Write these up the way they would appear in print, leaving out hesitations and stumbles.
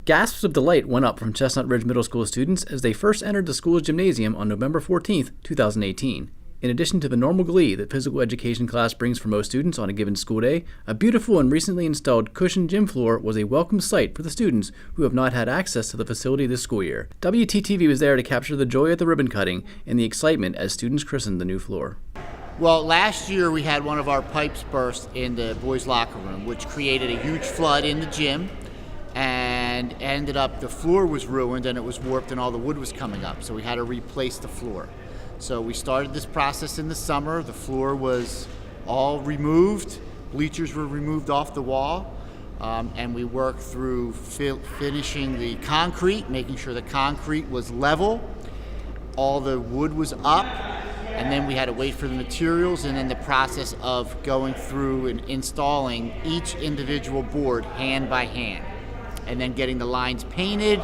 Gasps of delight went up from Chestnut Ridge Middle School students as they first entered the school's gymnasium on November 14, 2018. In addition to the normal glee that physical education class brings for most students on a given school day, a beautiful and recently installed cushioned gym floor was a welcome sight for the students who have not had access to the facility this school year. WTTV was there to capture the joy at the ribbon cutting and the excitement as students christened the new floor. Well, last year we had one of our pipes burst in the boys' locker room, which created a huge flood in the gym, and ended up the floor was ruined and it was warped and all the wood was coming up, so we had to replace the floor. So we started this process in the summer. The floor was all removed, bleachers were removed off the wall, and we worked through finishing the concrete, making sure the concrete was level, all the wood was up, and then we had to wait for the materials, and then the process of going through and installing each individual board hand by hand, and then getting the lines painted,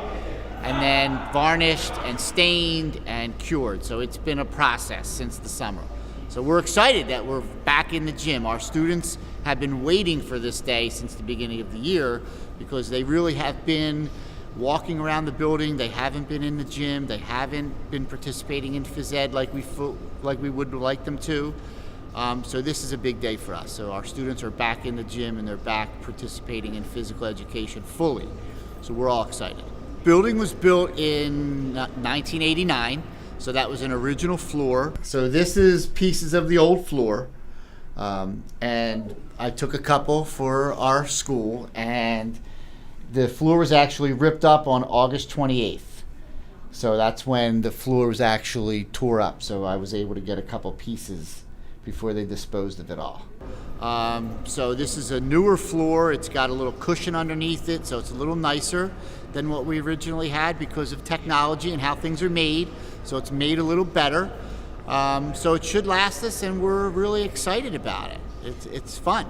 and then varnished and stained and cured. So it's been a process since the summer. So we're excited that we're back in the gym. Our students have been waiting for this day since the beginning of the year because they really have been walking around the building. They haven't been in the gym. They haven't been participating in phys ed like we would like them to. So this is a big day for us. So our students are back in the gym and they're back participating in physical education fully. So we're all excited. Building was built in 1989, so that was an original floor. So this is pieces of the old floor, and I took a couple for our school, and the floor was actually ripped up on August 28th. So that's when the floor was actually tore up, so I was able to get a couple pieces before they disposed of it all. So this is a newer floor. It's got a little cushion underneath it, so it's a little nicer than what we originally had because of technology and how things are made. So it's made a little better. So it should last us, and we're really excited about it. It's fun.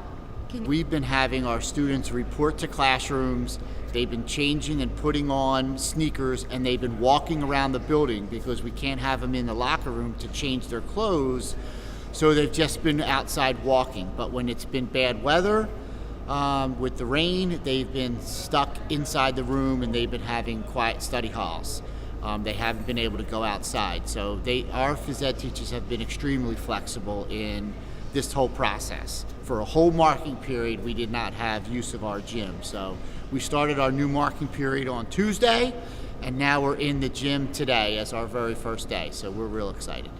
We've been having our students report to classrooms. They've been changing and putting on sneakers, and they've been walking around the building because we can't have them in the locker room to change their clothes. So they've just been outside walking. But when it's been bad weather, with the rain, they've been stuck inside the room and they've been having quiet study halls. They haven't been able to go outside. So our phys ed teachers have been extremely flexible in this whole process. For a whole marking period, we did not have use of our gym. So we started our new marking period on Tuesday, and now we're in the gym today as our very first day. So we're real excited.